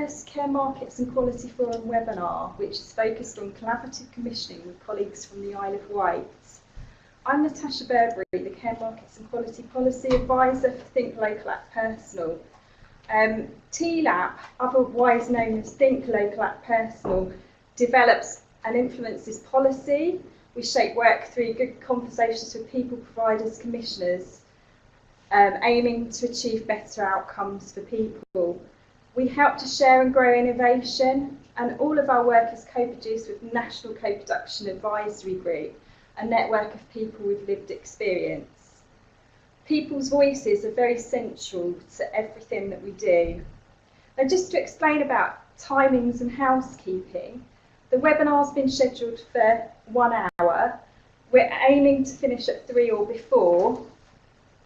first Care Markets and Quality Forum webinar, which is focused on collaborative commissioning with colleagues from the Isle of Wight. I'm Natasha Burberry, the Care Markets and Quality Policy Advisor for Think Local Act Personal. TLAP, otherwise known as Think Local Act Personal, develops and influences policy. We shape work through good conversations with people, providers, commissioners, aiming to achieve better outcomes for people. We help to share and grow innovation, and all of our work is co-produced with National Co-Production Advisory Group, a network of people with lived experience. People's voices are very central to everything that we do. Now, just to explain about timings and housekeeping, the webinar's been scheduled for 1 hour. We're aiming to finish at 3 or before.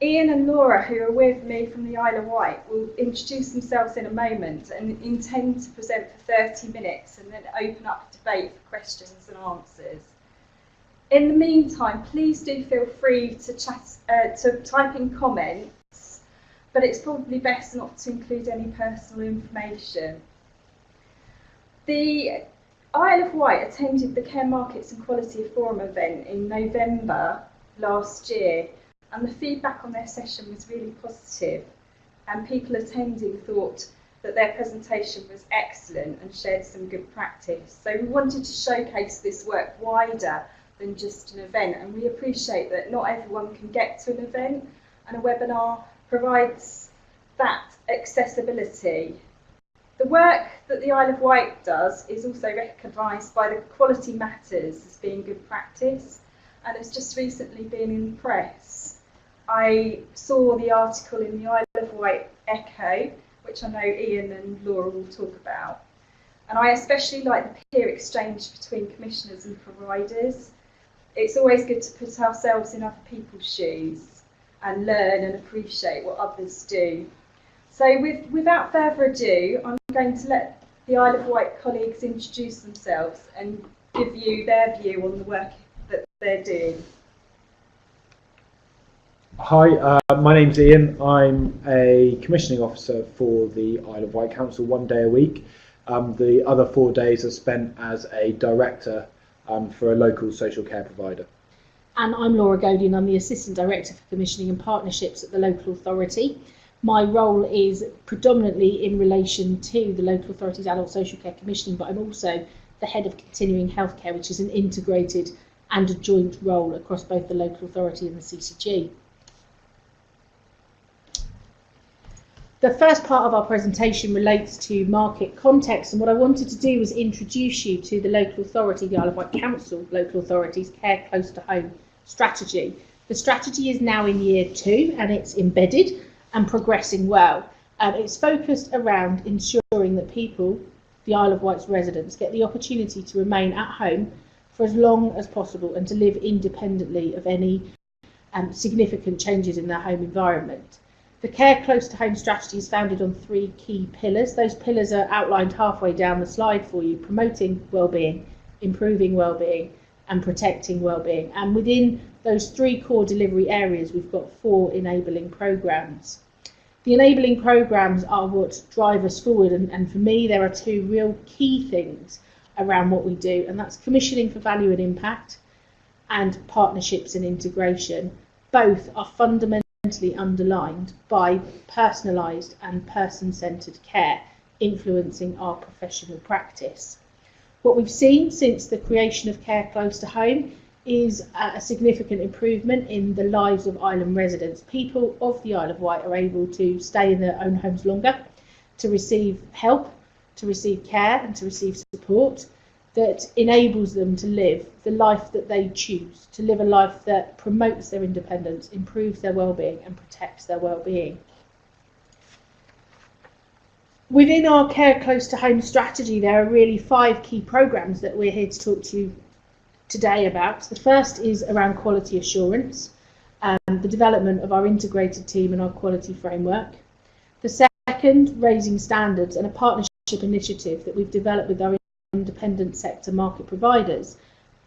Ian and Laura, who are with me from the Isle of Wight, will introduce themselves in a moment and intend to present for 30 minutes and then open up debate for questions and answers. In the meantime, please do feel free to type in comments, but it's probably best not to include any personal information. The Isle of Wight attended the Care Markets and Quality Forum event in November last year, and the feedback on their session was really positive, and people attending thought that their presentation was excellent and shared some good practice. So we wanted to showcase this work wider than just an event, and we appreciate that not everyone can get to an event, and a webinar provides that accessibility. The work that the Isle of Wight does is also recognised by the Quality Matters as being good practice, and it's just recently been in the press. I saw the article in the Isle of Wight Echo, which I know Ian and Laura will talk about. And I especially like the peer exchange between commissioners and providers. It's always good to put ourselves in other people's shoes and learn and appreciate what others do. So without further ado, I'm going to let the Isle of Wight colleagues introduce themselves and give you their view on the work that they're doing. Hi, my name's Ian. I'm a commissioning officer for the Isle of Wight Council 1 day a week. The other 4 days are spent as a director for a local social care provider. And I'm Laura Gaudion. I'm the Assistant Director for Commissioning and Partnerships at the local authority. My role is predominantly in relation to the local authority's adult social care commissioning, but I'm also the head of continuing healthcare, which is an integrated and a joint role across both the local authority and the CCG. The first part of our presentation relates to market context, and what I wanted to do was introduce you to the local authority, the Isle of Wight Council local authority's Care Close to Home strategy. The strategy is now in year 2 and it's embedded and progressing well. It's focused around ensuring that people, the Isle of Wight's residents, get the opportunity to remain at home for as long as possible and to live independently of any significant changes in their home environment. The Care Close to Home strategy is founded on 3 key pillars. Those pillars are outlined halfway down the slide for you: promoting wellbeing, improving wellbeing, and protecting wellbeing. And within those 3 core delivery areas, we've got 4 enabling programmes. The enabling programmes are what drive us forward, and for me there are 2 real key things around what we do, and that's commissioning for value and impact and partnerships and integration. Both are fundamentally underlined by personalised and person-centred care influencing our professional practice. What we've seen since the creation of Care Close to Home is a significant improvement in the lives of island residents. People of the Isle of Wight are able to stay in their own homes longer, to receive help, to receive care and to receive support that enables them to live the life that they choose, to live a life that promotes their independence, improves their well-being and protects their well-being. Within our Care Close to Home strategy, there are really 5 key programmes that we're here to talk to you today about. The first is around quality assurance, the development of our integrated team and our quality framework. The second, raising standards, and a partnership initiative that we've developed with our independent sector market providers,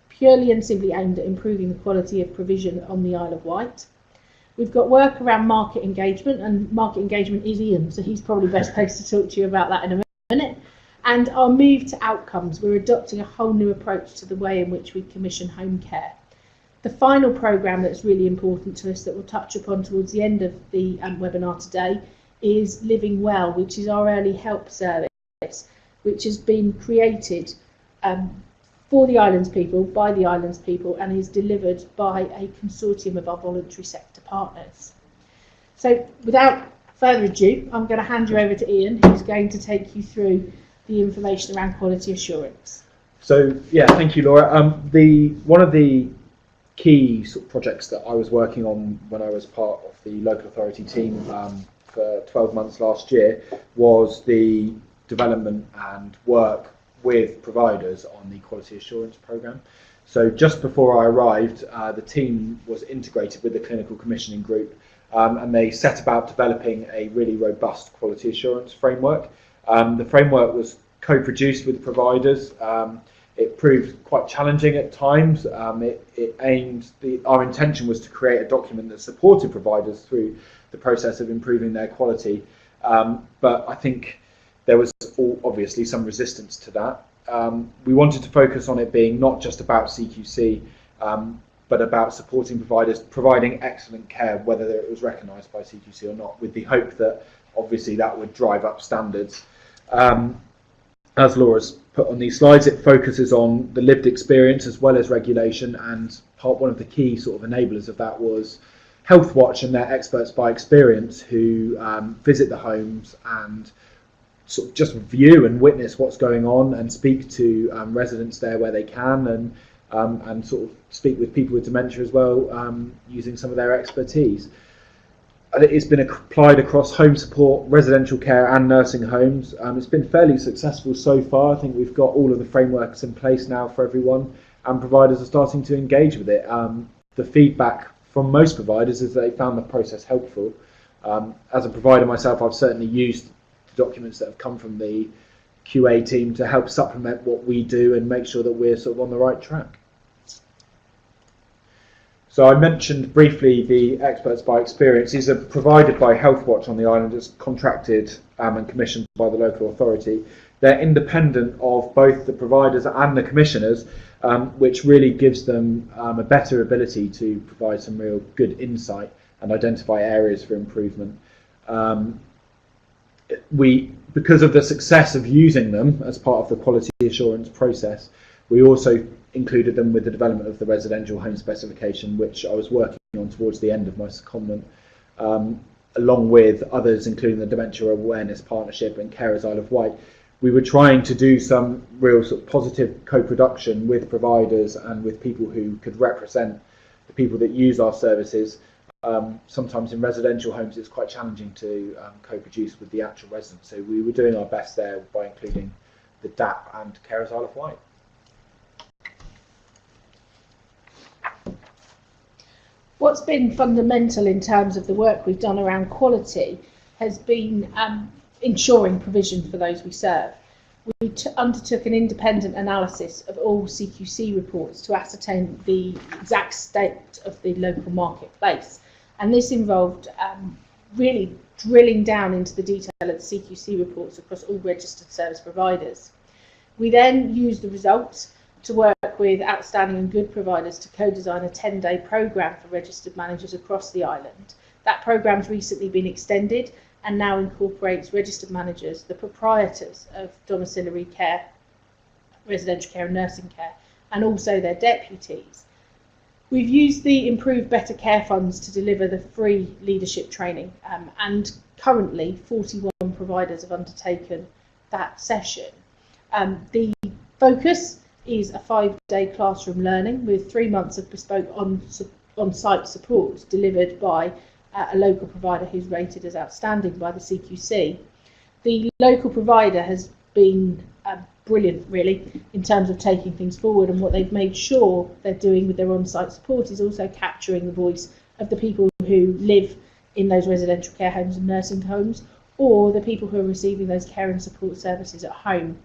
purely and simply aimed at improving the quality of provision on the Isle of Wight. We've got work around market engagement, and market engagement is Ian, so he's probably best placed to talk to you about that in a minute. And our move to outcomes, we're adopting a whole new approach to the way in which we commission home care. The final programme that's really important to us that we'll touch upon towards the end of the webinar today is Living Well, which is our early help service, which has been created for the islands people, by the islands people, and is delivered by a consortium of our voluntary sector partners. So without further ado, I'm going to hand you over to Ian, who's going to take you through the information around quality assurance. So yeah, thank you, Laura. One of the key sort of projects that I was working on when I was part of the local authority team for 12 months last year was the development and work with providers on the quality assurance programme. So just before I arrived, the team was integrated with the clinical commissioning group, and they set about developing a really robust quality assurance framework. The framework was co-produced with providers. It proved quite challenging at times. Our intention was to create a document that supported providers through the process of improving their quality, but I think there was obviously some resistance to that. We wanted to focus on it being not just about CQC, but about supporting providers providing excellent care, whether it was recognised by CQC or not, with the hope that obviously that would drive up standards. As Laura's put on these slides, it focuses on the lived experience as well as regulation, and one of the key sort of enablers of that was Health Watch and their experts by experience who visit the homes and sort of just view and witness what's going on and speak to residents there where they can, and sort of speak with people with dementia as well, using some of their expertise. It's been applied across home support, residential care and nursing homes. It's been fairly successful so far. I think we've got all of the frameworks in place now for everyone, and providers are starting to engage with it. The feedback from most providers is that they found the process helpful. As a provider myself, I've certainly used the documents that have come from the QA team to help supplement what we do and make sure that we're sort of on the right track. So I mentioned briefly the experts by experience. These are provided by Health Watch on the island. It's contracted and commissioned by the local authority. They're independent of both the providers and the commissioners, which really gives them a better ability to provide some real good insight and identify areas for improvement. Because of the success of using them as part of the quality assurance process, we also included them with the development of the residential home specification, which I was working on towards the end of my secondment, along with others, including the Dementia Awareness Partnership and Carers Isle of Wight. We were trying to do some real sort of positive co-production with providers and with people who could represent the people that use our services. Sometimes in residential homes it's quite challenging to co-produce with the actual residents, so we were doing our best there by including the DAP and Carers Isle of Wight. What's been fundamental in terms of the work we've done around quality has been ensuring provision for those we serve. We undertook an independent analysis of all CQC reports to ascertain the exact state of the local marketplace, and this involved really drilling down into the detail of the CQC reports across all registered service providers. We then used the results to work with outstanding and good providers to co-design a 10-day programme for registered managers across the island. That programme's recently been extended and now incorporates registered managers, the proprietors of domiciliary care, residential care and nursing care, and also their deputies. We've used the Improve Better Care funds to deliver the free leadership training, and currently 41 providers have undertaken that session. The focus is a 5-day classroom learning with 3 months of bespoke on-site support delivered by a local provider who's rated as outstanding by the CQC. The local provider has been brilliant, really, in terms of taking things forward, and what they've made sure they're doing with their on-site support is also capturing the voice of the people who live in those residential care homes and nursing homes, or the people who are receiving those care and support services at home.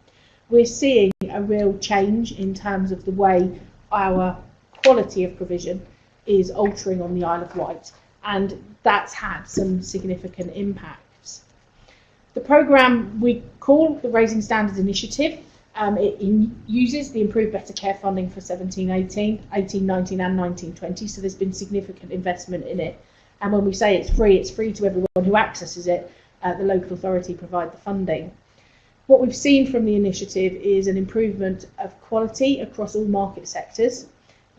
We're seeing a real change in terms of the way our quality of provision is altering on the Isle of Wight, and that's had some significant impacts. The programme we call the Raising Standards Initiative. It uses the Improve Better Care funding for 17-18, 18-19 and 19-20, so there's been significant investment in it. And when we say it's free to everyone who accesses it. The local authority provide the funding. What we've seen from the initiative is an improvement of quality across all market sectors.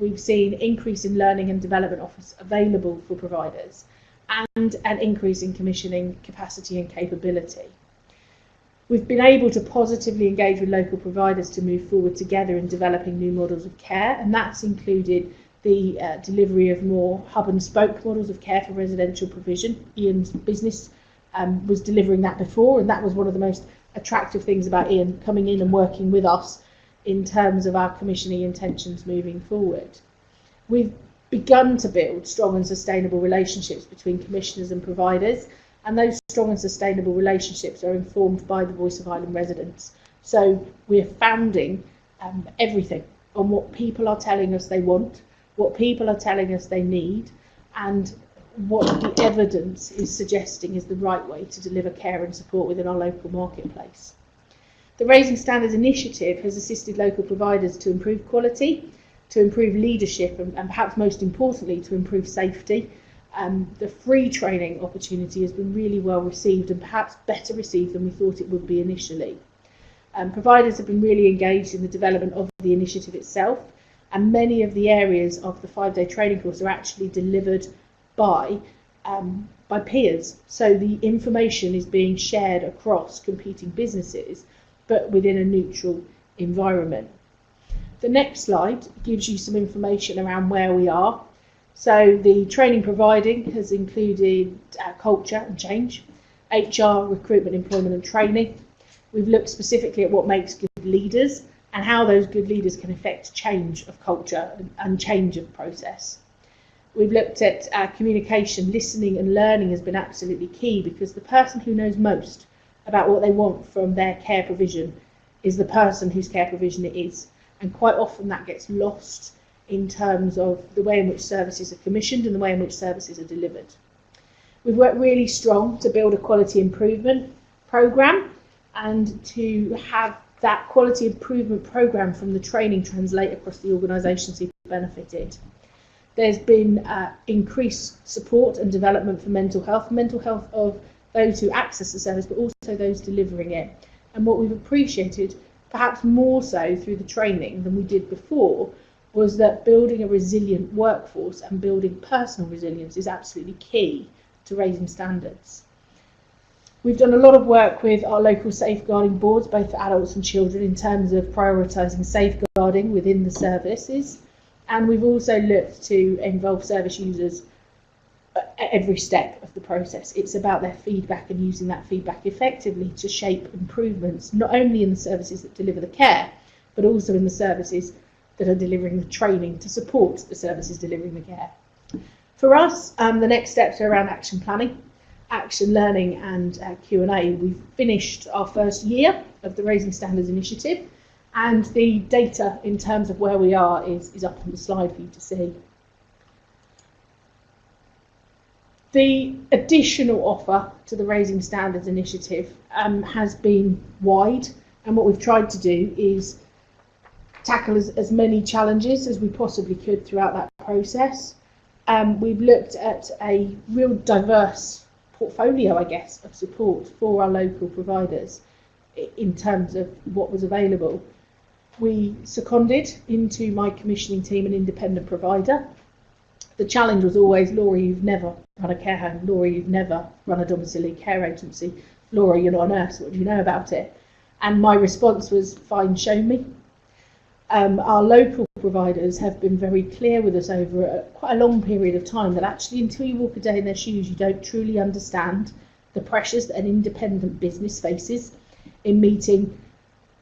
We've seen increase in learning and development offers available for providers and an increase in commissioning capacity and capability. We've been able to positively engage with local providers to move forward together in developing new models of care, and that's included the delivery of more hub and spoke models of care for residential provision. Ian's business was delivering that before, and that was one of the most attractive things about Ian coming in and working with us in terms of our commissioning intentions moving forward. We've begun to build strong and sustainable relationships between commissioners and providers, and those strong and sustainable relationships are informed by the voice of Island residents. So we're founding everything on what people are telling us they want, what people are telling us they need, and what the evidence is suggesting is the right way to deliver care and support within our local marketplace. The Raising Standards Initiative has assisted local providers to improve quality, to improve leadership, and perhaps most importantly, to improve safety. The free training opportunity has been really well received, and perhaps better received than we thought it would be initially. Providers have been really engaged in the development of the initiative itself, and many of the areas of the 5-day training course are actually delivered by peers. So the information is being shared across competing businesses, but within a neutral environment. The next slide gives you some information around where we are. So the training providing has included culture and change, HR, recruitment, employment and training. We've looked specifically at what makes good leaders and how those good leaders can affect change of culture and change of process. We've looked at communication, listening and learning has been absolutely key, because the person who knows most about what they want from their care provision is the person whose care provision it is. And quite often that gets lost in terms of the way in which services are commissioned and the way in which services are delivered. We've worked really strong to build a quality improvement programme and to have that quality improvement programme from the training translate across the organisations who've benefited. There's been increased support and development for mental health of those who access the service, but also those delivering it. And what we've appreciated, perhaps more so through the training than we did before, was that building a resilient workforce and building personal resilience is absolutely key to raising standards. We've done a lot of work with our local safeguarding boards, both for adults and children, in terms of prioritising safeguarding within the services. And we've also looked to involve service users at every step of the process. It's about their feedback and using that feedback effectively to shape improvements, not only in the services that deliver the care, but also in the services that are delivering the training to support the services delivering the care. For us, the next steps are around action planning, action learning and Q&A. We've finished our first year of the Raising Standards Initiative, and the data in terms of where we are is up on the slide for you to see. The additional offer to the Raising Standards Initiative has been wide, and what we've tried to do is tackle as many challenges as we possibly could throughout that process. We've looked at a real diverse portfolio, I guess, of support for our local providers in terms of what was available. We seconded into my commissioning team an independent provider. The challenge was always, Laura, you've never run a care home. Laura, you've never run a domiciliary care agency. Laura, you're not a nurse. What do you know about it? And my response was, fine, show me. Our local providers have been very clear with us over quite a long period of time that actually until you walk a day in their shoes, you don't truly understand the pressures that an independent business faces in meeting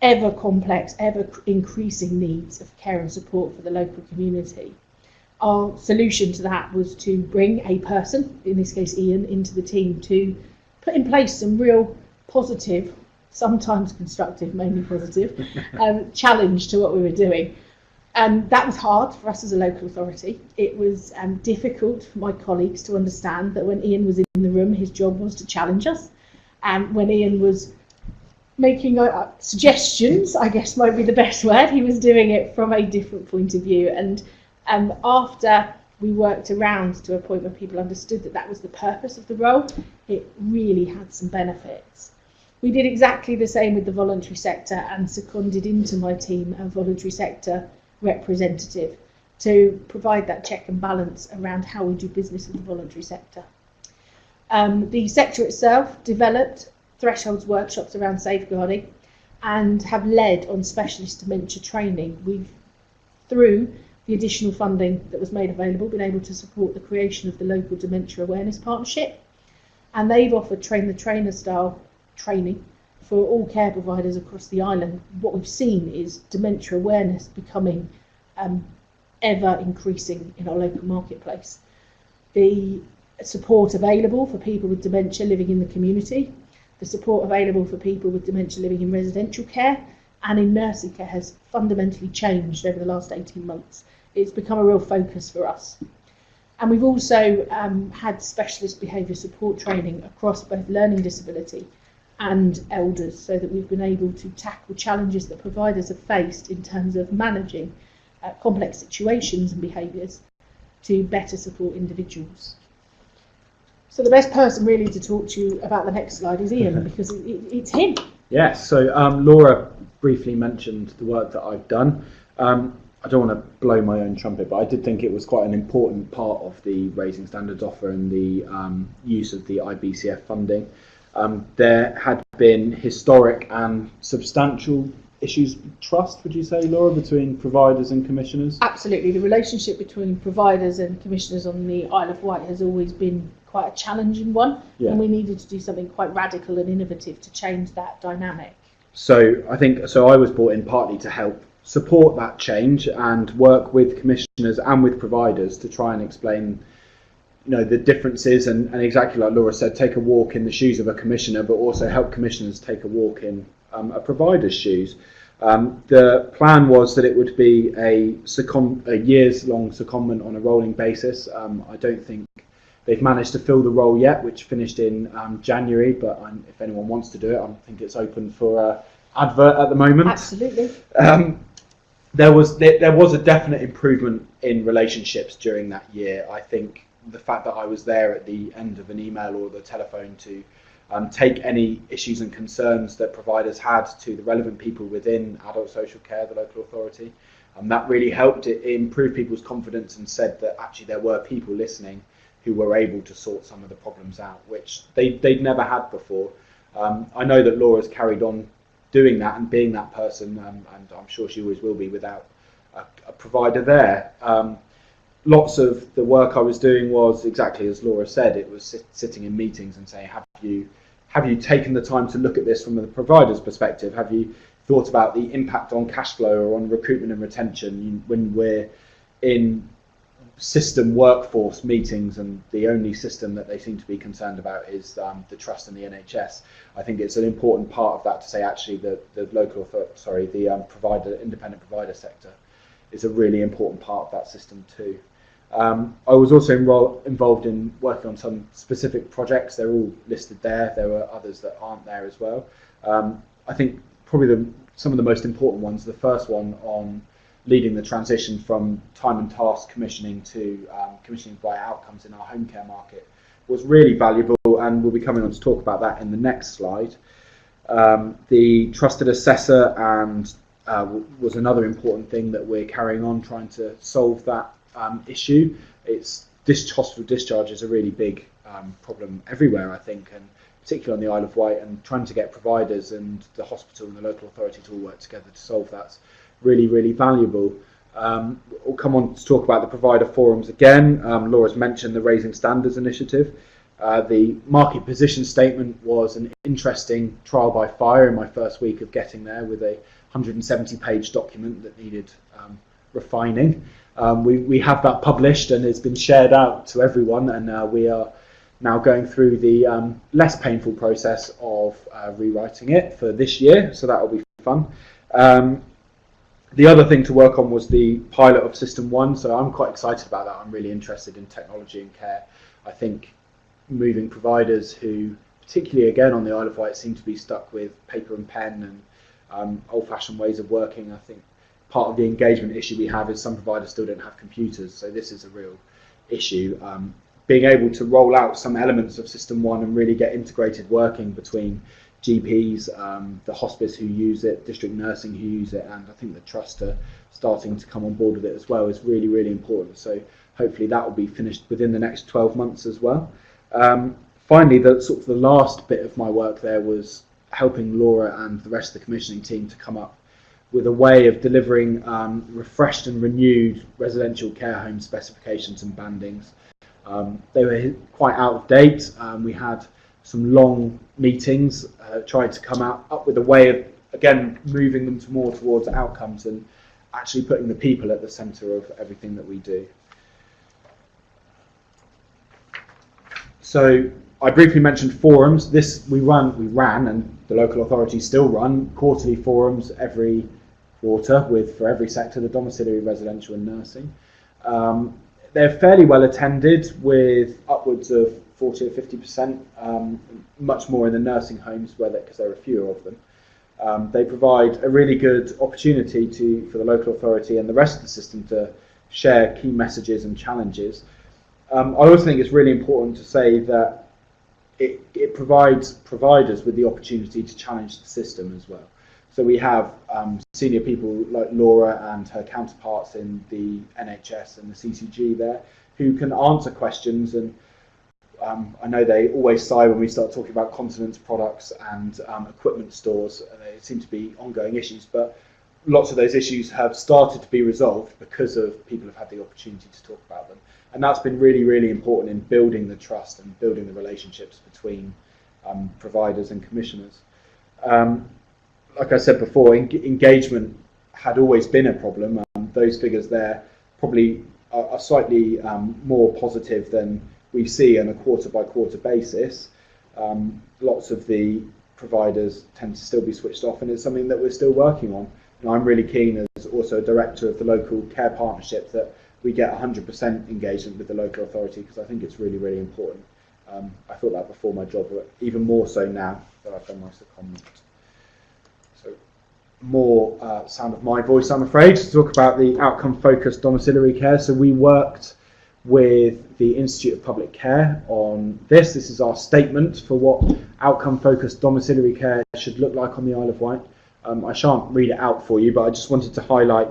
ever complex, ever increasing needs of care and support for the local community. Our solution to that was to bring a person, in this case Ian, into the team to put in place some real positive, sometimes constructive, mainly positive, challenge to what we were doing. That was hard for us as a local authority. It was difficult for my colleagues to understand that when Ian was in the room, his job was to challenge us when Ian was making suggestions, I guess might be the best word, he was doing it from a different point of view. And after we worked around to a point where people understood that that was the purpose of the role, it really had some benefits. We did exactly the same with the voluntary sector and seconded into my team a voluntary sector representative to provide that check and balance around how we do business with the voluntary sector. The sector itself developed thresholds workshops around safeguarding and have led on specialist dementia training. We've, through the additional funding that was made available, been able to support the creation of the local dementia awareness partnership, and they've offered train the trainer style training for all care providers across the island. What we've seen is dementia awareness becoming ever increasing in our local marketplace. The support available for people with dementia living in the community, the support available for people with dementia living in residential care and in nursing care has fundamentally changed over the last 18 months. It's become a real focus for us. And we've also had specialist behaviour support training across both learning disability and elders, so that we've been able to tackle challenges that providers have faced in terms of managing complex situations and behaviours to better support individuals. So the best person really to talk to you about the next slide is Ian, because it's him. Yes, so Laura briefly mentioned the work that I've done. I don't want to blow my own trumpet, but I did think it was quite an important part of the Raising Standards offer and the use of the IBCF funding. There had been historic and substantial issues of trust, would you say, Laura, between providers and commissioners? Absolutely. The relationship between providers and commissioners on the Isle of Wight has always been quite a challenging one, and we needed to do something quite radical and innovative to change that dynamic. So I was brought in partly to help support that change and work with commissioners and with providers to try and explain, the differences and exactly like Laura said, take a walk in the shoes of a commissioner, but also help commissioners take a walk in a provider's shoes. The plan was that it would be a years-long secondment on a rolling basis. I don't think they've managed to fill the role yet, which finished in January, but if anyone wants to do it, I think it's open for advert at the moment. Absolutely. There was a definite improvement in relationships during that year. I think the fact that I was there at the end of an email or the telephone to take any issues and concerns that providers had to the relevant people within adult social care, the local authority, that really helped. It improved people's confidence and said that actually there were people listening who were able to sort some of the problems out, which they'd never had before. I know that Laura's carried on doing that and being that person, and I'm sure she always will be without a provider there. Lots of the work I was doing was exactly as Laura said. It was sitting in meetings and saying, have you taken the time to look at this from the provider's perspective? Have you thought about the impact on cash flow or on recruitment and retention when we're in system workforce meetings and the only system that they seem to be concerned about is the trust in the NHS? I think it's an important part of that to say actually the independent provider sector is a really important part of that system too. I was also involved in working on some specific projects. They're all listed there. There were others that aren't there as well. I think probably some of the most important ones, the first one on leading the transition from time and task commissioning to commissioning by outcomes in our home care market, was really valuable, and we'll be coming on to talk about that in the next slide. The trusted assessor was another important thing that we're carrying on trying to solve that issue. Hospital discharge is a really big problem everywhere, I think, and particularly on the Isle of Wight, and trying to get providers and the hospital and the local authority to all work together to solve that's really, really valuable. We'll come on to talk about the provider forums again. Laura's mentioned the Raising Standards initiative. The market position statement was an interesting trial by fire in my first week of getting there, with a 170-page document that needed refining. We have that published and it's been shared out to everyone, and we are now going through the less painful process of rewriting it for this year, so that will be fun. The other thing to work on was the pilot of System 1, so I'm quite excited about that. I'm really interested in technology and care. I think moving providers who particularly again on the Isle of Wight, seem to be stuck with paper and pen and old-fashioned ways of working. I think part of the engagement issue we have is some providers still don't have computers, so this is a real issue. Being able to roll out some elements of System 1 and really get integrated working between GPs, the hospice who use it, district nursing who use it, and I think the trust are starting to come on board with it as well, is really, really important. So hopefully that will be finished within the next 12 months as well. Finally, the last bit of my work there was helping Laura and the rest of the commissioning team to come up with a way of delivering refreshed and renewed residential care home specifications and bandings. They were quite out of date. We had some long meetings, tried to come up with a way of, again, moving them more towards outcomes and actually putting the people at the centre of everything that we do. So I briefly mentioned forums. We ran, and the local authorities still run quarterly forums every quarter for every sector, the domiciliary, residential and nursing. They're fairly well attended, with upwards of 40 or 50%, much more in the nursing homes because there are fewer of them. They provide a really good opportunity for the local authority and the rest of the system to share key messages and challenges. I also think it's really important to say that it provides providers with the opportunity to challenge the system as well. So we have senior people like Laura and her counterparts in the NHS and the CCG there who can answer questions, and I know they always sigh when we start talking about continence products and equipment stores. They seem to be ongoing issues, but lots of those issues have started to be resolved because of people have had the opportunity to talk about them. And that's been really, really important in building the trust and building the relationships between providers and commissioners. Like I said before, engagement had always been a problem. Those figures there probably are slightly more positive than we see on a quarter-by-quarter basis. Lots of the providers tend to still be switched off, and it's something that we're still working on. And I'm really keen, as also a director of the local care partnership, that we get 100% engagement with the local authority, because I think it's really, really important. I thought that before my job, but even more so now that I've done my secondment. So more sound of my voice, I'm afraid, to talk about the outcome-focused domiciliary care. So we worked with the Institute of Public Care on this. This is our statement for what outcome-focused domiciliary care should look like on the Isle of Wight. I shan't read it out for you, but I just wanted to highlight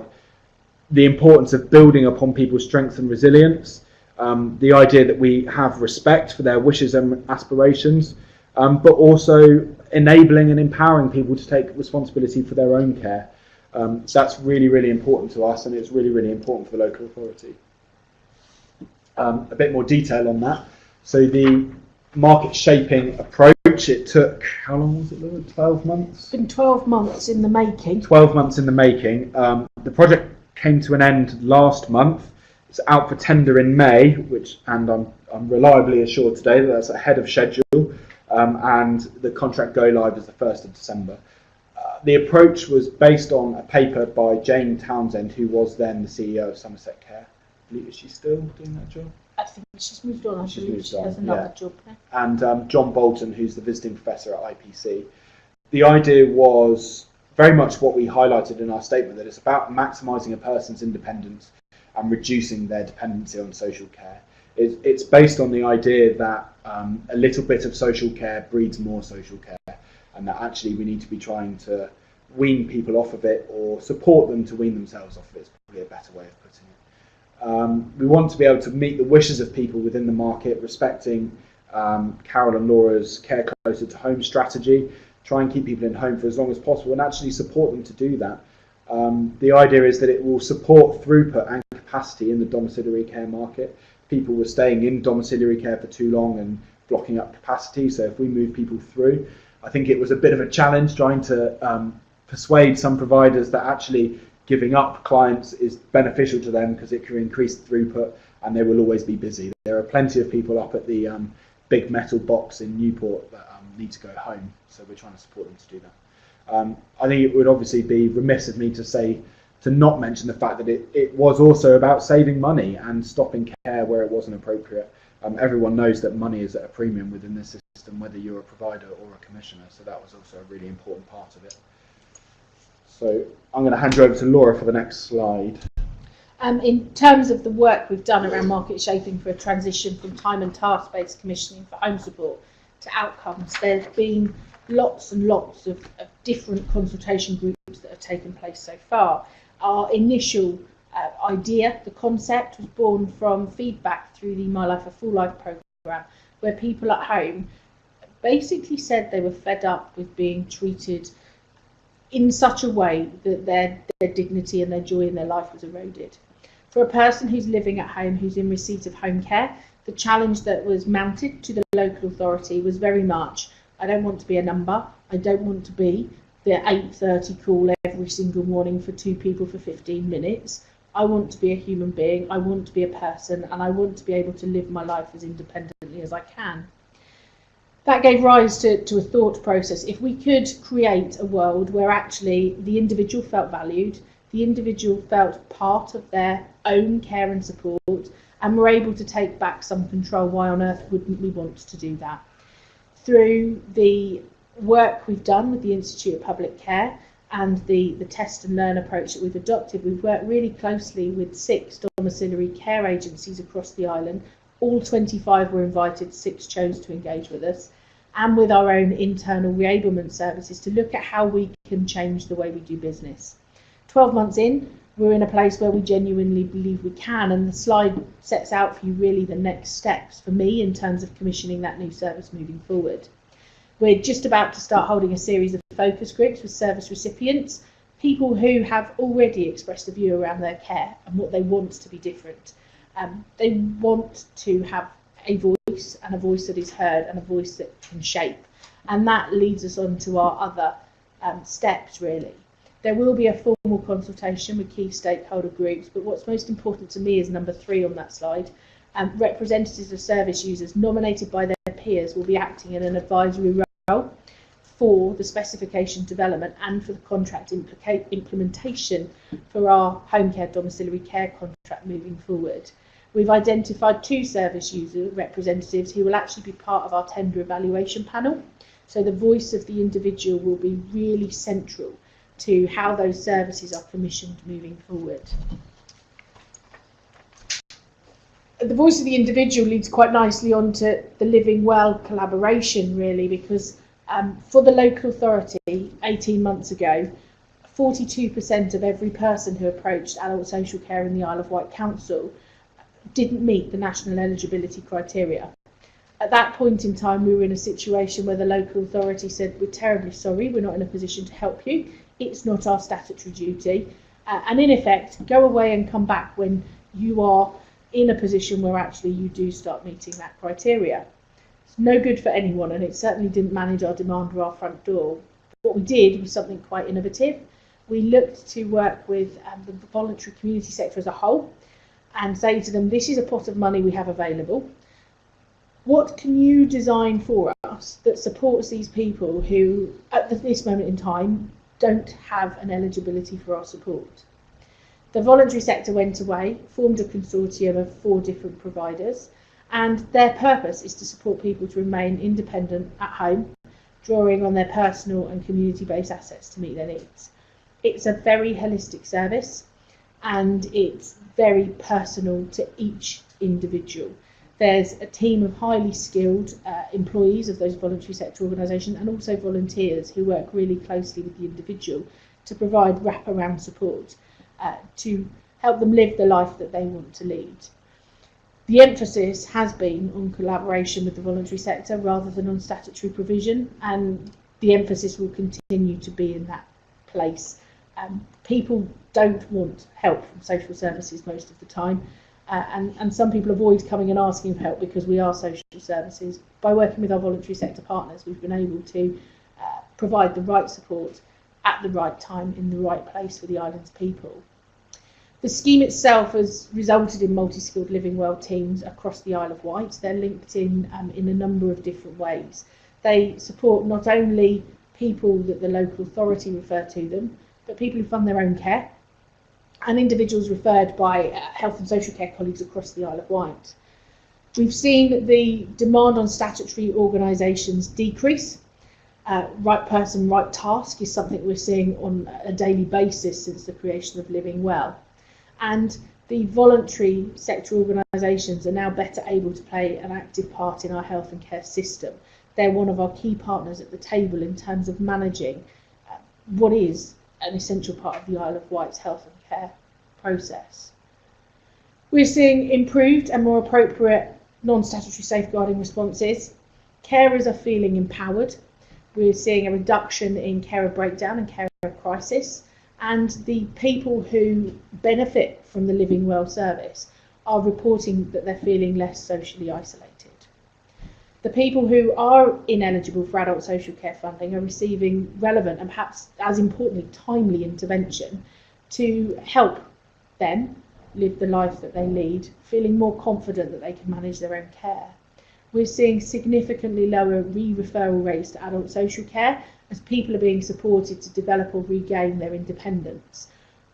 the importance of building upon people's strength and resilience, the idea that we have respect for their wishes and aspirations, but also enabling and empowering people to take responsibility for their own care. That's really, really important to us, and it's really, really important for the local authority. A bit more detail on that. So the market shaping approach, it took, how long was it, Laura? 12 months? It's been 12 months in the making. 12 months in the making. The project came to an end last month. It's out for tender in May, and I'm reliably assured today that that's ahead of schedule, and the contract go live is the 1st of December. The approach was based on a paper by Jane Townsend, who was then the CEO of Somerset Care. Is she still doing that job? I think she's moved on. She has another job now. And John Bolton, who's the visiting professor at IPC. The idea was very much what we highlighted in our statement, that it's about maximising a person's independence and reducing their dependency on social care. It's based on the idea that a little bit of social care breeds more social care, and that actually we need to be trying to wean people off of it, or support them to wean themselves off of it, is probably a better way of putting it. We want to be able to meet the wishes of people within the market, respecting Carol and Laura's care closer to home strategy, try and keep people in home for as long as possible and actually support them to do that. The idea is that it will support throughput and capacity in the domiciliary care market. People were staying in domiciliary care for too long and blocking up capacity, so if we move people through, I think it was a bit of a challenge trying to persuade some providers that actually giving up clients is beneficial to them because it can increase throughput and they will always be busy. There are plenty of people up at the big metal box in Newport that need to go home, so we're trying to support them to do that. I think it would obviously be remiss of me to not mention the fact that it was also about saving money and stopping care where it wasn't appropriate. Everyone knows that money is at a premium within this system, whether you're a provider or a commissioner. So that was also a really important part of it. So I'm going to hand you over to Laura for the next slide. In terms of the work we've done around market shaping for a transition from time and task-based commissioning for home support to outcomes, there's been lots and lots of different consultation groups that have taken place so far. Our initial idea, the concept, was born from feedback through the My Life a Full Life programme, where people at home basically said they were fed up with being treated in such a way that their dignity and their joy in their life was eroded. For a person who's living at home, who's in receipt of home care, the challenge that was mounted to the local authority was very much, I don't want to be a number, I don't want to be the 8:30 call every single morning for 2 people for 15 minutes. I want to be a human being, I want to be a person, and I want to be able to live my life as independently as I can. That gave rise to a thought process. If we could create a world where actually the individual felt valued, the individual felt part of their own care and support, and were able to take back some control, why on earth wouldn't we want to do that? Through the work we've done with the Institute of Public Care and the test and learn approach that we've adopted, we've worked really closely with 6 domiciliary care agencies across the island. All 25 were invited, 6 chose to engage with us, and with our own internal reablement services to look at how we can change the way we do business. 12 months in, we're in a place where we genuinely believe we can, and the slide sets out for you really the next steps for me in terms of commissioning that new service moving forward. We're just about to start holding a series of focus groups with service recipients, people who have already expressed a view around their care and what they want to be different. They want to have a voice, and a voice that is heard, and a voice that can shape. And that leads us on to our other steps, really. There will be a formal consultation with key stakeholder groups, but what's most important to me is number 3 on that slide. Representatives of service users nominated by their peers will be acting in an advisory role for the specification development and for the contract implementation for our home care domiciliary care contract moving forward. We've identified 2 service user representatives who will actually be part of our tender evaluation panel. So the voice of the individual will be really central to how those services are commissioned moving forward. The voice of the individual leads quite nicely onto the Living Well collaboration, really, because for the local authority 18 months ago, 42% of every person who approached adult social care in the Isle of Wight Council didn't meet the national eligibility criteria. At that point in time, we were in a situation where the local authority said, we're terribly sorry, we're not in a position to help you, it's not our statutory duty, and in effect, go away and come back when you are in a position where actually you do start meeting that criteria. It's no good for anyone, and it certainly didn't manage our demand or our front door. What we did was something quite innovative. We looked to work with the voluntary community sector as a whole and say to them, this is a pot of money we have available. What can you design for us that supports these people who, at this moment in time, don't have an eligibility for our support? The voluntary sector went away, formed a consortium of 4 different providers, and their purpose is to support people to remain independent at home, drawing on their personal and community-based assets to meet their needs. It's a very holistic service, and it's very personal to each individual. There's a team of highly skilled employees of those voluntary sector organisations, and also volunteers who work really closely with the individual to provide wraparound support to help them live the life that they want to lead. The emphasis has been on collaboration with the voluntary sector rather than on statutory provision, and the emphasis will continue to be in that place. People don't want help from social services most of the time, and some people avoid coming and asking for help because we are social services. By working with our voluntary sector partners, we've been able to provide the right support at the right time in the right place for the island's people. The scheme itself has resulted in multi-skilled living well teams across the Isle of Wight. They're linked in a number of different ways. They support not only people that the local authority refer to them, but people who fund their own care, and individuals referred by health and social care colleagues across the Isle of Wight. We've seen the demand on statutory organisations decrease. Right person, right task is something we're seeing on a daily basis since the creation of Living Well. And the voluntary sector organisations are now better able to play an active part in our health and care system. They're one of our key partners at the table in terms of managing what is an essential part of the Isle of Wight's health and care process. We're seeing improved and more appropriate non-statutory safeguarding responses. Carers are feeling empowered. We're seeing a reduction in carer breakdown and carer crisis, and the people who benefit from the Living Well service are reporting that they're feeling less socially isolated. The people who are ineligible for adult social care funding are receiving relevant and perhaps as importantly timely intervention to help them live the life that they lead, feeling more confident that they can manage their own care. We're seeing significantly lower re-referral rates to adult social care as people are being supported to develop or regain their independence.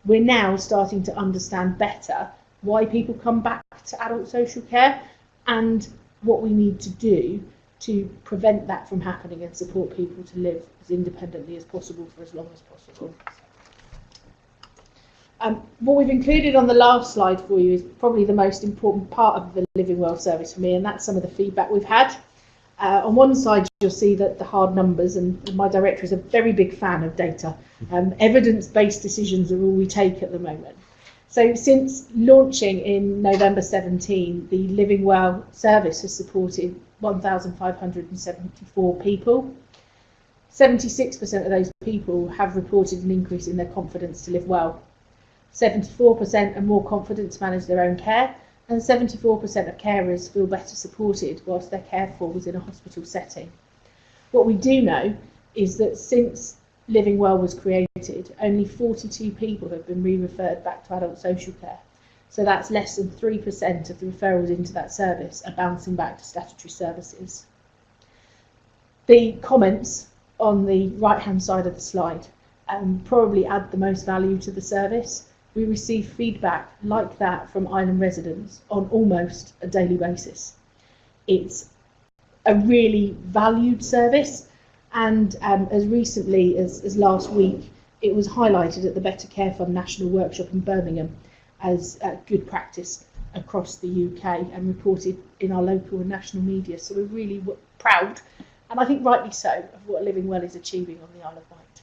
We're now starting to understand better why people come back to adult social care and what we need to do to prevent that from happening and support people to live as independently as possible for as long as possible. What we've included on the last slide for you is probably the most important part of the Living Well service for me, and that's some of the feedback we've had. On one side, you'll see that the hard numbers, and my director is a very big fan of data. Evidence-based decisions are all we take at the moment. So since launching in November 17, the Living Well service has supported 1,574 people. 76% of those people have reported an increase in their confidence to live well. 74% are more confident to manage their own care, and 74% of carers feel better supported whilst their care for was in a hospital setting. What we do know is that since Living Well was created, only 42 people have been re-referred back to adult social care. So that's less than 3% of the referrals into that service are bouncing back to statutory services. The comments on the right-hand side of the slide probably add the most value to the service. We receive feedback like that from island residents on almost a daily basis. It's a really valued service, and as recently as last week, it was highlighted at the Better Care Fund National Workshop in Birmingham as good practice across the UK and reported in our local and national media. So we're really proud, and I think rightly so, of what Living Well is achieving on the Isle of Wight.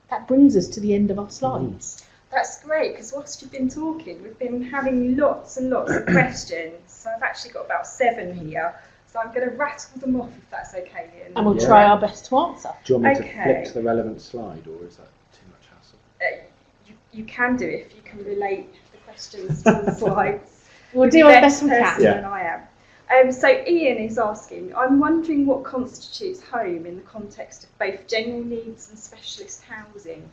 That brings us to the end of our slides. That's great, because whilst you've been talking, we've been having lots and lots of questions. So I've actually got about 7 here. So I'm going to rattle them off if that's okay, Ian. And we'll try our best to answer. Do you want me to flick to the relevant slide, or is that too much hassle? You can do it if you can relate the questions to the slides. We'll do our best we can. Than I am. So Ian is asking, I'm wondering what constitutes home in the context of both general needs and specialist housing.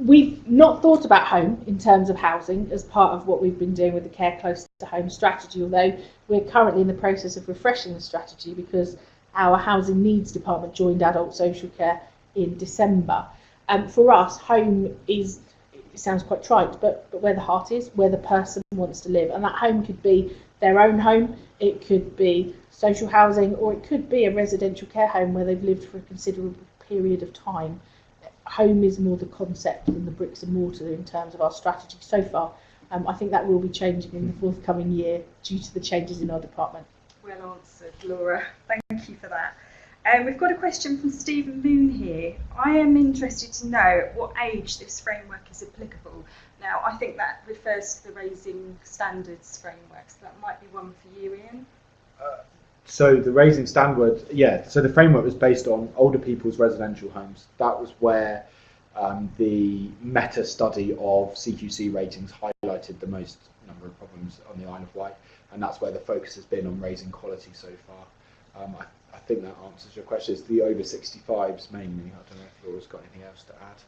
We've not thought about home in terms of housing as part of what we've been doing with the Care Close to Home strategy, although we're currently in the process of refreshing the strategy because our Housing Needs Department joined Adult Social Care in December. For us, home is, it sounds quite trite, but where the heart is, where the person wants to live. And that home could be their own home, it could be social housing, or it could be a residential care home where they've lived for a considerable period of time. Home is more the concept than the bricks and mortar in terms of our strategy so far. I think that will be changing in the forthcoming year due to the changes in our department. Well answered, Laura. Thank you for that. We've got a question from Stephen Moon here. I am interested to know at what age this framework is applicable. Now, I think that refers to the Raising Standards framework, so that might be one for you, Ian. So the Raising Standard, so the framework was based on older people's residential homes. That was where the meta study of CQC ratings highlighted the most number of problems on the Isle of Wight, and that's where the focus has been on raising quality so far. I think that answers your question. It's the over 65s mainly. I don't know if Laura's got anything else to add.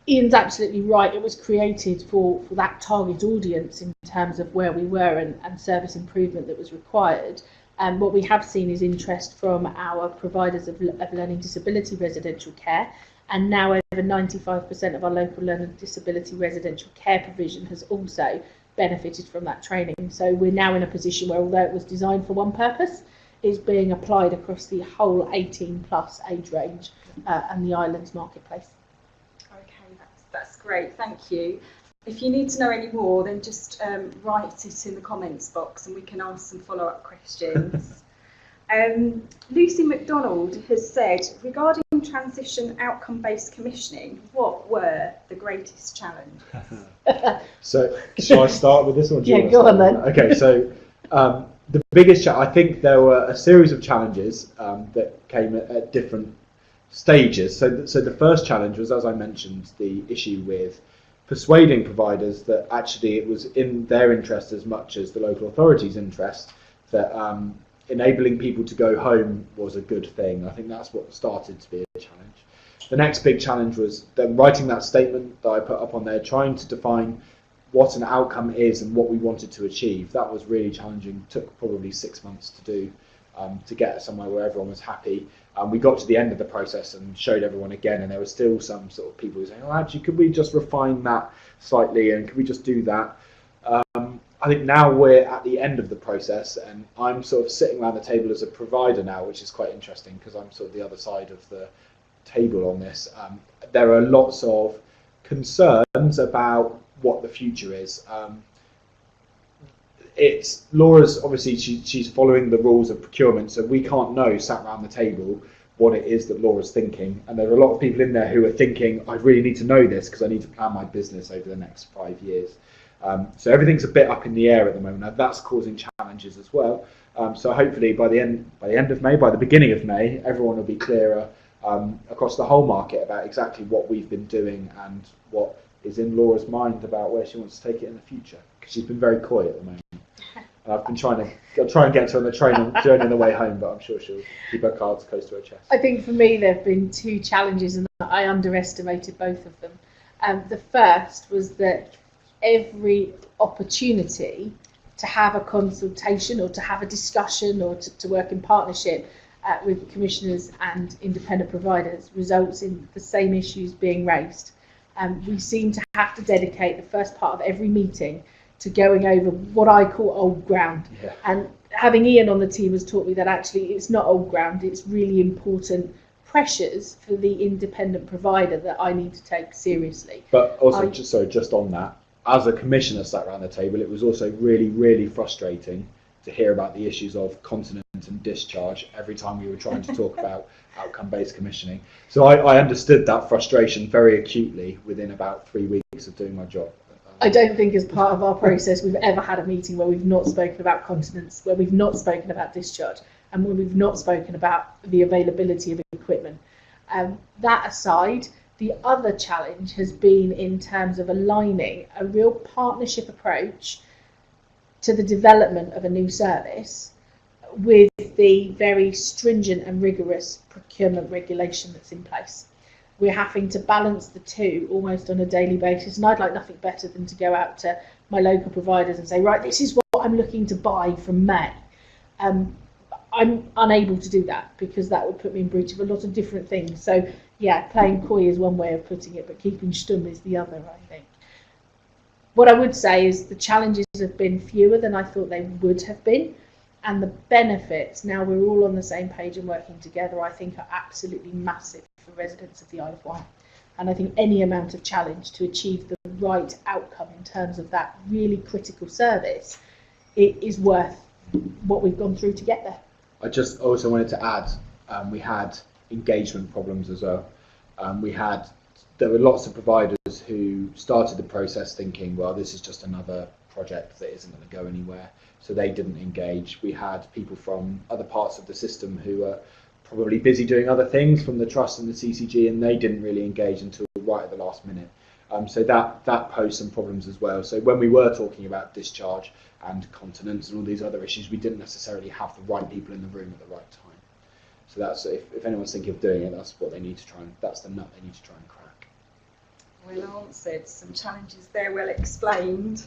Ian's absolutely right. It was created for that target audience in terms of where we were and service improvement that was required. And what we have seen is interest from our providers of learning disability residential care, and now over 95% of our local learning disability residential care provision has also benefited from that training. So we're now in a position where, although it was designed for one purpose, it's being applied across the whole 18 plus age range and the island's marketplace. Okay, that's great, thank you. If you need to know any more, then just write it in the comments box and we can ask some follow-up questions. Lucy MacDonald has said, regarding transition outcome-based commissioning, what were the greatest challenges? So, shall I start with this one? Yeah, go on then. Okay, so the biggest I think there were a series of challenges that came at different stages. So the first challenge was, as I mentioned, the issue with persuading providers that actually it was in their interest as much as the local authority's interest that enabling people to go home was a good thing. I think that's what started to be a challenge. The next big challenge was then writing that statement that I put up on there, trying to define what an outcome is and what we wanted to achieve. That was really challenging. Took probably 6 months to do, to get somewhere where everyone was happy. We got to the end of the process and showed everyone again, and there were still some sort of people who saying, "Oh, actually, could we just refine that slightly, and could we just do that?" I think now we're at the end of the process, and I'm sort of sitting around the table as a provider now, which is quite interesting because I'm sort of the other side of the table on this. There are lots of concerns about what the future is. It's Laura's obviously she's following the rules of procurement, so we can't know sat around the table what it is that Laura's thinking, and there are a lot of people in there who are thinking, I really need to know this because I need to plan my business over the next 5 years. So everything's a bit up in the air at the moment. Now that's causing challenges as well. So hopefully by the end of May, by the beginning of May, everyone will be clearer across the whole market about exactly what we've been doing and what is in Laura's mind about where she wants to take it in the future. Because she's been very coy at the moment. I've been trying and get her on the journey on the way home, but I'm sure she'll keep her cards close to her chest. I think for me there have been two challenges, and I underestimated both of them. The first was that every opportunity to have a consultation or to have a discussion or to work in partnership with commissioners and independent providers results in the same issues being raised. We seem to have to dedicate the first part of every meeting to going over what I call old ground. Yeah. And having Ian on the team has taught me that actually it's not old ground, it's really important pressures for the independent provider that I need to take seriously. But also, just on that, as a commissioner sat around the table, it was also really, really frustrating to hear about the issues of continent and discharge every time we were trying to talk about outcome-based commissioning. So I understood that frustration very acutely within about 3 weeks of doing my job. I don't think as part of our process we've ever had a meeting where we've not spoken about continence, where we've not spoken about discharge, and where we've not spoken about the availability of equipment. That aside, the other challenge has been in terms of aligning a real partnership approach to the development of a new service with the very stringent and rigorous procurement regulation that's in place. We're having to balance the two almost on a daily basis, and I'd like nothing better than to go out to my local providers and say, right, this is what I'm looking to buy from May. I'm unable to do that because that would put me in breach of a lot of different things. So yeah, playing coy is one way of putting it, but keeping stum is the other, I think. What I would say is the challenges have been fewer than I thought they would have been, and the benefits, now we're all on the same page and working together, I think are absolutely massive for residents of the Isle of Wight. And I think any amount of challenge to achieve the right outcome in terms of that really critical service, it is worth what we've gone through to get there. I just also wanted to add, we had engagement problems as well. There were lots of providers who started the process thinking, well, this is just another project that isn't going to go anywhere, so they didn't engage. We had people from other parts of the system who were probably busy doing other things from the Trust and the CCG, and they didn't really engage until right at the last minute. So that posed some problems as well. So when we were talking about discharge and continence and all these other issues, we didn't necessarily have the right people in the room at the right time. So that's if anyone's thinking of doing it, that's what they need to try and that's the nut they need to try and crack. Well answered. Some challenges there, well explained.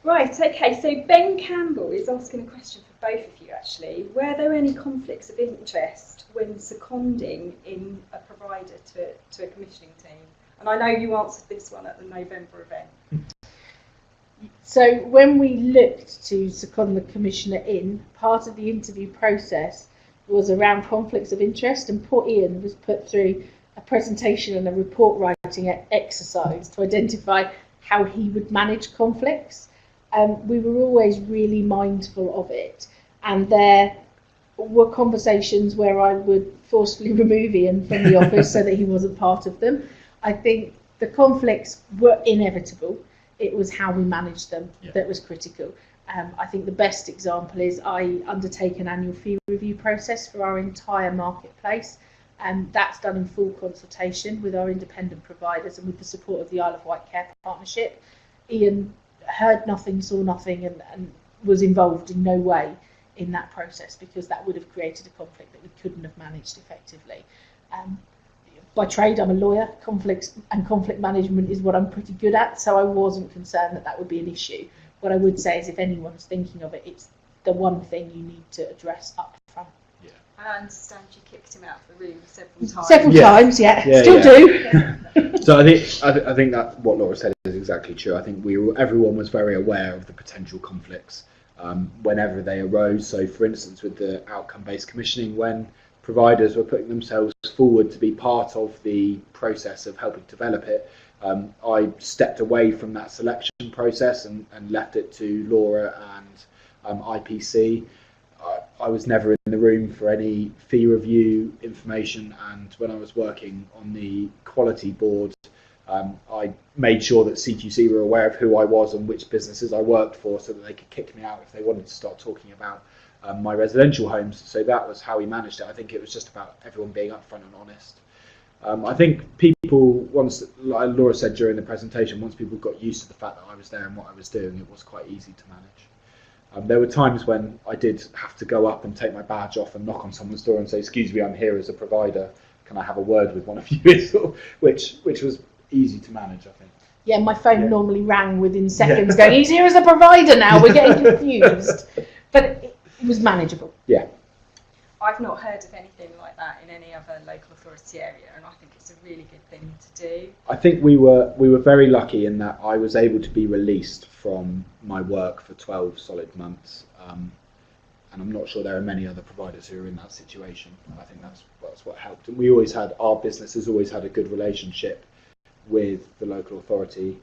Right, okay, so Ben Campbell is asking a question for both of you actually. Were there any conflicts of interest when seconding in a provider to a commissioning team? And I know you answered this one at the November event. So when we looked to second the commissioner in, part of the interview process was around conflicts of interest, and poor Ian was put through a presentation and a report writing exercise to identify how he would manage conflicts. We were always really mindful of it, and there were conversations where I would forcefully remove Ian from the office so that he wasn't part of them. I think the conflicts were inevitable. It was how we managed them that was critical. I think the best example is I undertake an annual fee review process for our entire marketplace, and that's done in full consultation with our independent providers and with the support of the Isle of Wight Care Partnership. Ian heard nothing, saw nothing, and was involved in no way in that process, because that would have created a conflict that we couldn't have managed effectively. By trade, I'm a lawyer. Conflicts and conflict management is what I'm pretty good at, so I wasn't concerned that that would be an issue. What I would say is, if anyone's thinking of it, it's the one thing you need to address up front. Yeah. I understand you kicked him out of the room several times. Several times, still do. So I think that what Laura said is exactly true. I think everyone was very aware of the potential conflicts whenever they arose. So, for instance, with the outcome-based commissioning, when providers were putting themselves forward to be part of the process of helping develop it, I stepped away from that selection process and left it to Laura and IPC. I was never in the room for any fee review information, and when I was working on the quality board, I made sure that CQC were aware of who I was and which businesses I worked for, so that they could kick me out if they wanted to start talking about my residential homes. So that was how we managed it. I think it was just about everyone being upfront and honest. I think people, once, like Laura said during the presentation, once people got used to the fact that I was there and what I was doing, it was quite easy to manage. There were times when I did have to go up and take my badge off and knock on someone's door and say, "Excuse me, I'm here as a provider. Can I have a word with one of you?" which was easy to manage, I think. Yeah, my phone normally rang within seconds going, "He's here as a provider now, we're getting confused." But it was manageable. Yeah. I've not heard of anything like that in any other local authority area, and I think it's a really good thing to do. I think we were very lucky in that I was able to be released from my work for 12 solid months, and I'm not sure there are many other providers who are in that situation. I think that's what helped. And our business has always had a good relationship with the local authority.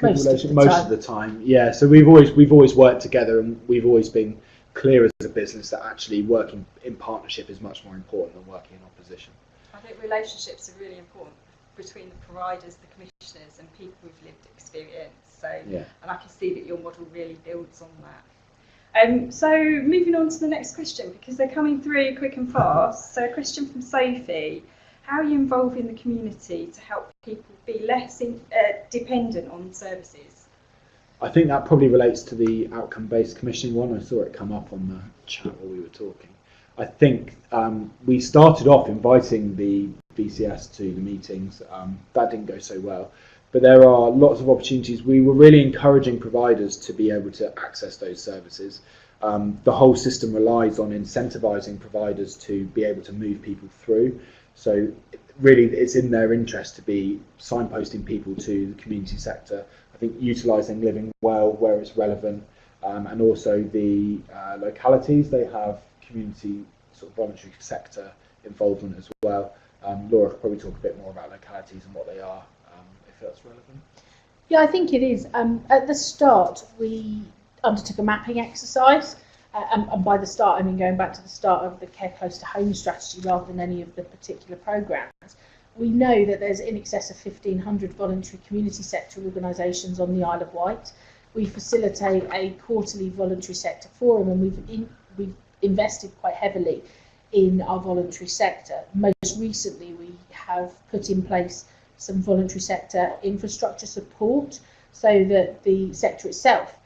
Most of the time. Yeah. So we've always worked together, and we've always been clear as a business that actually working in partnership is much more important than working in opposition. I think relationships are really important between the providers, the commissioners, and people with lived experience. So, and I can see that your model really builds on that. So moving on to the next question, because they're coming through quick and fast. So a question from Sophie: how are you involving the community to help people be less dependent on services? I think that probably relates to the outcome-based commissioning one. I saw it come up on the chat while we were talking. I think we started off inviting the VCS to the meetings. That didn't go so well. But there are lots of opportunities. We were really encouraging providers to be able to access those services. The whole system relies on incentivising providers to be able to move people through. So really it's in their interest to be signposting people to the community sector. I think utilising Living Well where it's relevant, and also the localities, they have community sort of voluntary sector involvement as well. Laura could probably talk a bit more about localities and what they are, if that's relevant. Yeah, I think it is. At the start, we undertook a mapping exercise, and by the start, I mean going back to the start of the Care Close to Home strategy rather than any of the particular programmes. We know that there's in excess of 1,500 voluntary community sector organisations on the Isle of Wight. We facilitate a quarterly voluntary sector forum, and we've invested quite heavily in our voluntary sector. Most recently, we have put in place some voluntary sector infrastructure support so that the sector itself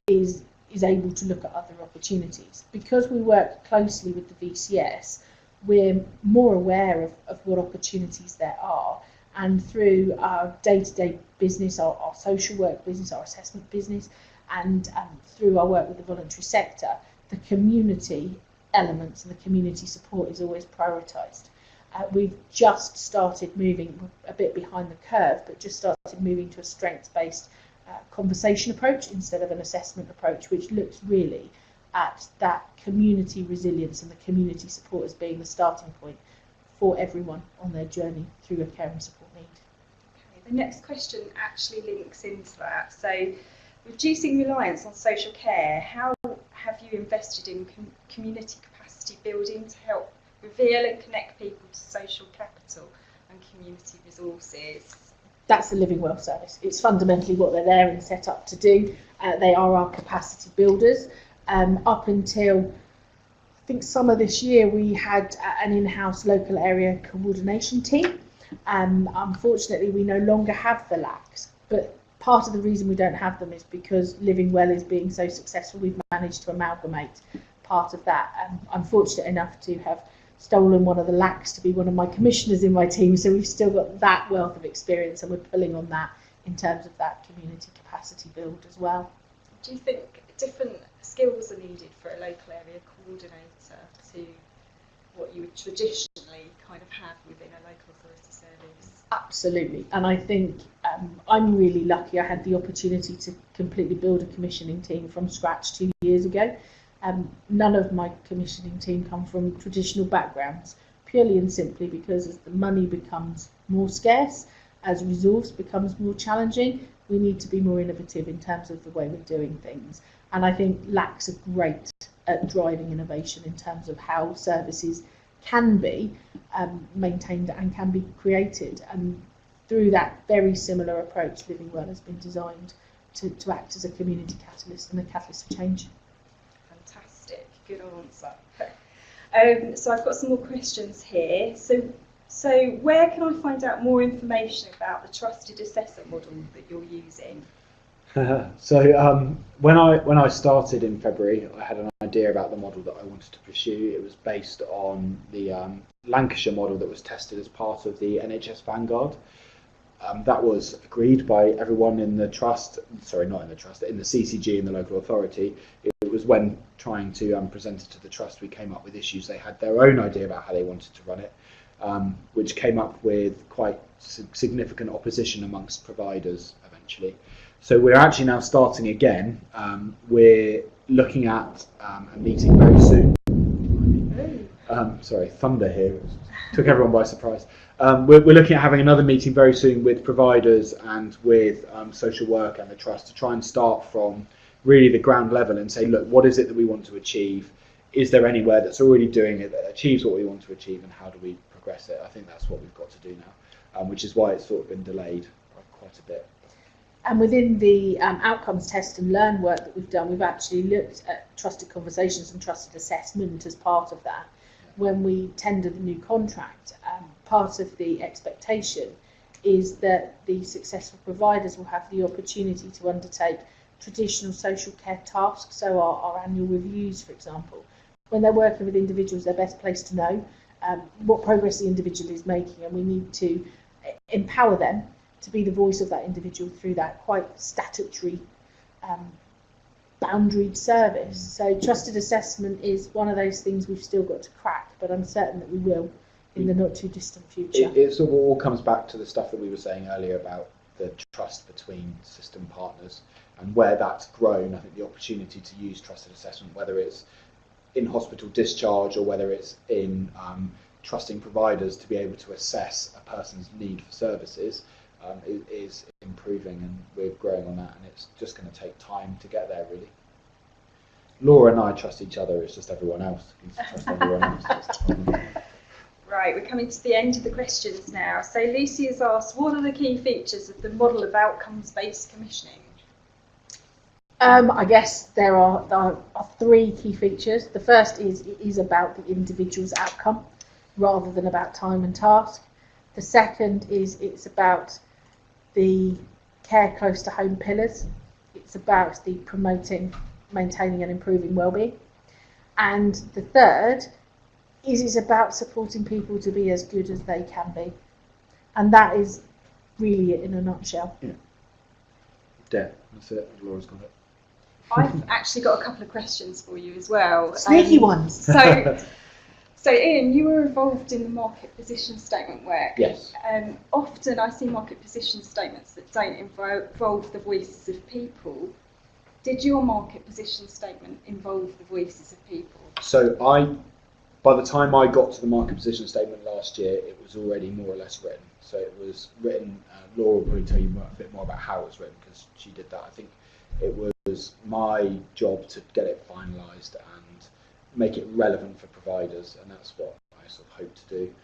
is able to look at other opportunities. Because we work closely with the VCS, we're more aware of what opportunities there are, and through our day-to-day business, our social work business, our assessment business, and through our work with the voluntary sector, the community elements and the community support is always prioritised. We've just started moving a bit behind the curve, but just started moving to a strengths-based conversation approach instead of an assessment approach, which looks really at that community resilience and the community support as being the starting point for everyone on their journey through a care and support need. Okay, the next question actually links into that. So, reducing reliance on social care, how have you invested in community capacity building to help reveal and connect people to social capital and community resources? That's the Living Well service. It's fundamentally what they're there and set up to do. They are our capacity builders. Up until, I think, summer this year, we had an in-house local area coordination team. Unfortunately, we no longer have the LACs, but part of the reason we don't have them is because Living Well is being so successful. We've managed to amalgamate part of that. I'm fortunate enough to have stolen one of the LACs to be one of my commissioners in my team, so we've still got that wealth of experience and we're pulling on that in terms of that community capacity build as well. Do you think different skills are needed for a local area coordinator to what you would traditionally kind of have within a local authority service? Absolutely, and I think I'm really lucky. I had the opportunity to completely build a commissioning team from scratch 2 years ago. None of my commissioning team come from traditional backgrounds, purely and simply because as the money becomes more scarce, as resource becomes more challenging, we need to be more innovative in terms of the way we're doing things. And I think LACs are great at driving innovation in terms of how services can be maintained and can be created. And through that very similar approach, Living Well has been designed to act as a community catalyst and a catalyst for change. Fantastic, good answer. So I've got some more questions here. So where can I find out more information about the trusted assessor model that you're using? So when I started in February, I had an idea about the model that I wanted to pursue. It was based on the Lancashire model that was tested as part of the NHS Vanguard. That was agreed by everyone in the trust, sorry, not in the trust, in the CCG in the local authority. It was when trying to present it to the trust we came up with issues. They had their own idea about how they wanted to run it, which came up with quite significant opposition amongst providers eventually. So we're actually now starting again. We're looking at a meeting very soon. Sorry, thunder here. Took everyone by surprise. We're looking at having another meeting very soon with providers and with social work and the trust to try and start from really the ground level and say, look, what is it that we want to achieve? Is there anywhere that's already doing it that achieves what we want to achieve, and how do we progress it? I think that's what we've got to do now, which is why it's sort of been delayed quite a bit. And within the outcomes test and learn work that we've done, we've actually looked at trusted conversations and trusted assessment as part of that. When we tender the new contract, part of the expectation is that the successful providers will have the opportunity to undertake traditional social care tasks, so our annual reviews, for example. When they're working with individuals, they're best placed to know what progress the individual is making, and we need to empower them to be the voice of that individual through that quite statutory boundaried service. So trusted assessment is one of those things we've still got to crack, but I'm certain that we will in the not too distant future. It sort of all comes back to the stuff that we were saying earlier about the trust between system partners and where that's grown. I think the opportunity to use trusted assessment, whether it's in hospital discharge or whether it's in trusting providers to be able to assess a person's need for services, is improving, and we're growing on that, and it's just going to take time to get there, really. Laura and I trust each other, it's just everyone else needs to trust everyone else. Right, we're coming to the end of the questions now. So Lucy has asked, what are the key features of the model of outcomes-based commissioning? I guess there are three key features. The first is it is about the individual's outcome rather than about time and task. The second is it's about the care close to home pillars. It's about the promoting, maintaining and improving wellbeing. And the third is it's about supporting people to be as good as they can be. And that is really it in a nutshell. Yeah. That's it. Laura's got it. I've actually got a couple of questions for you as well. Sneaky ones. So Ian, you were involved in the market position statement work. Yes. Often I see market position statements that don't involve the voices of people. Did your market position statement involve the voices of people? So by the time I got to the market position statement last year, it was already more or less written. So it was written, Laura will probably tell you a bit more about how it was written because she did that. I think it was my job to get it finalised and make it relevant for providers, and that's what I sort of hope to do.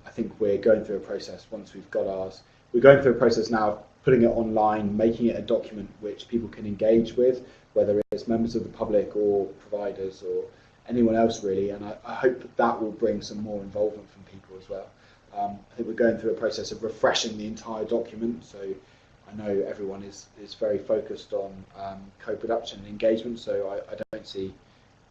I think we're going through a process once we've got ours. We're going through a process now of putting it online, making it a document which people can engage with, whether it's members of the public or providers or anyone else really, and I hope that will bring some more involvement from people as well. I think we're going through a process of refreshing the entire document, so I know everyone is very focused on co-production and engagement, so I don't see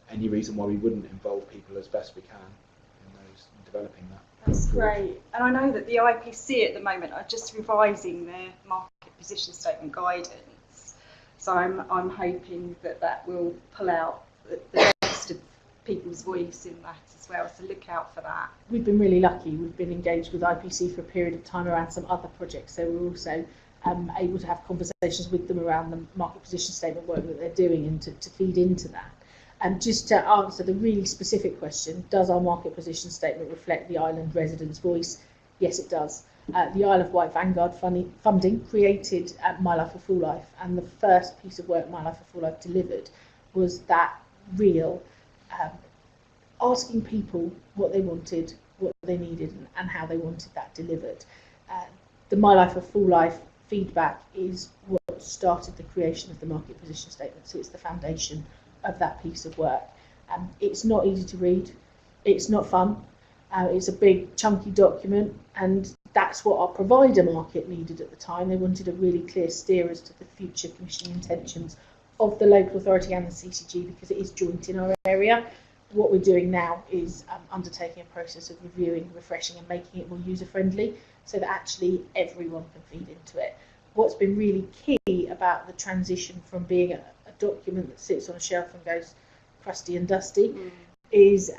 any reason why we wouldn't involve people as best we can in developing that. That's great. And I know that the IPC at the moment are just revising their market position statement guidance, so I'm hoping that will pull out the rest of people's voice in that as well, so look out for that. We've been really lucky. We've been engaged with IPC for a period of time around some other projects, so we're also able to have conversations with them around the market position statement work that they're doing and to feed into that. And just to answer the really specific question, does our market position statement reflect the island residents' voice? Yes, it does. The Isle of Wight Vanguard funding created My Life a Full Life, and the first piece of work My Life a Full Life delivered was that real asking people what they wanted, what they needed, and how they wanted that delivered. The My Life a Full Life feedback is what started the creation of the market position statement, so it's the foundation of that piece of work. It's not easy to read, it's not fun, it's a big chunky document, and that's what our provider market needed at the time. They wanted a really clear steer as to the future commissioning intentions of the local authority and the CCG because it is joint in our area. What we're doing now is undertaking a process of reviewing, refreshing and making it more user friendly so that actually everyone can feed into it. What's been really key about the transition from being a document that sits on a shelf and goes crusty and dusty is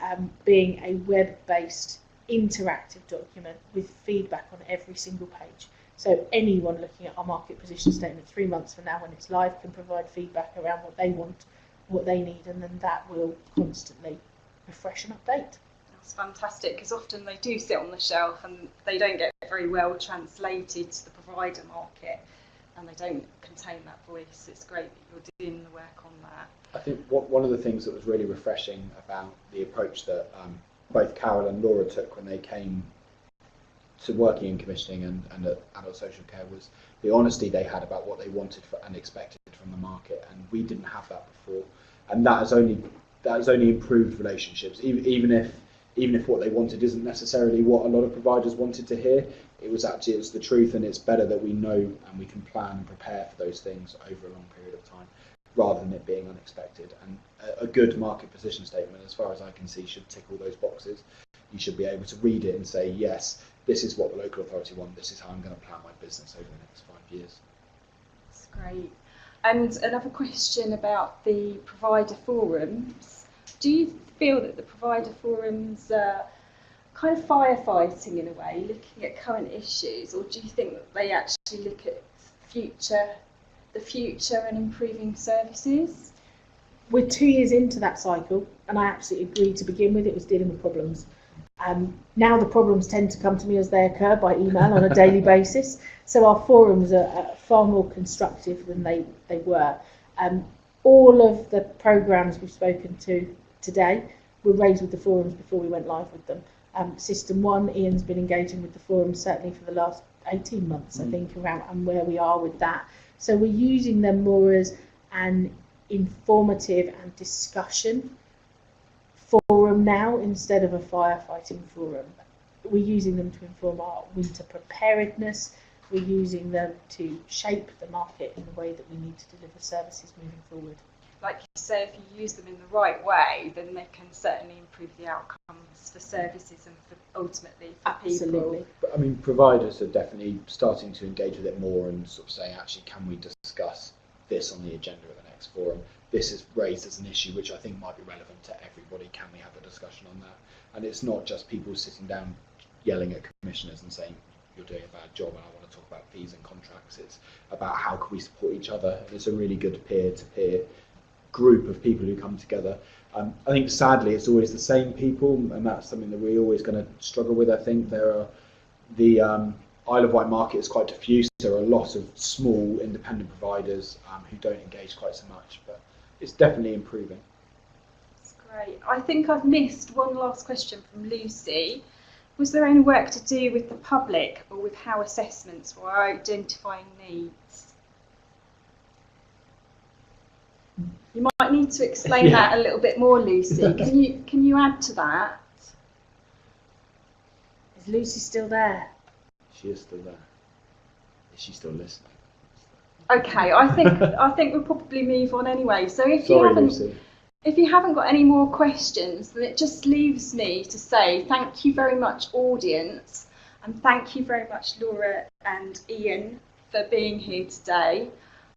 being a web-based interactive document with feedback on every single page. So anyone looking at our market position statement 3 months from now when it's live can provide feedback around what they want, what they need, and then that will constantly refresh and update. That's fantastic, because often they do sit on the shelf and they don't get very well translated to the provider market and they don't contain that voice. It's great that you're doing the work on that. I think one of the things that was really refreshing about the approach that both Carol and Laura took when they came to working in commissioning and at adult social care was the honesty they had about what they wanted and expected from the market, and we didn't have that before, and that has only improved relationships. Even if what they wanted isn't necessarily what a lot of providers wanted to hear, it's the truth, and it's better that we know and we can plan and prepare for those things over a long period of time rather than it being unexpected. And a good market position statement, as far as I can see, should tick all those boxes. You should be able to read it and say, yes, this is what the local authority want, this is how I'm going to plan my business over the next 5 years. That's great. And another question about the provider forums. Do you feel that the provider forums are kind of firefighting in a way, looking at current issues, or do you think that they actually look at the future and improving services? We're 2 years into that cycle, and I absolutely agree. To begin with, it was dealing with problems. Now the problems tend to come to me as they occur by email on a daily basis, so our forums are far more constructive than they were. All of the programmes we've spoken to today were raised with the forums before we went live with them. System 1, Ian's been engaging with the forums certainly for the last 18 months, I think, around and where we are with that. So we're using them more as an informative and discussion forum now instead of a firefighting forum. We're using them to inform our winter preparedness. We're using them to shape the market in the way that we need to deliver services moving forward. Like you say, if you use them in the right way, then they can certainly improve the outcomes for services and ultimately for people. But, I mean, providers are definitely starting to engage with it more and sort of saying, actually, can we discuss this on the agenda at the next forum. This is raised as an issue which I think might be relevant to everybody. Can we have a discussion on that? And it's not just people sitting down yelling at commissioners and saying you're doing a bad job and I want to talk about fees and contracts. It's about how can we support each other. And it's a really good peer-to-peer group of people who come together. I think sadly it's always the same people, and that's something that we're always going to struggle with. I think the Isle of Wight market is quite diffuse. There are a lot of small independent providers who don't engage quite so much, but it's definitely improving. That's great. I think I've missed one last question from Lucy. Was there any work to do with the public or with how assessments were identifying needs? You might need to explain that a little bit more, Lucy. Can you add to that? Is Lucy still there? She is still there. Is she still listening? Okay, I think we'll probably move on anyway. So if Lucy. If you haven't got any more questions, then it just leaves me to say thank you very much, audience, and thank you very much, Laura and Ian, for being here today.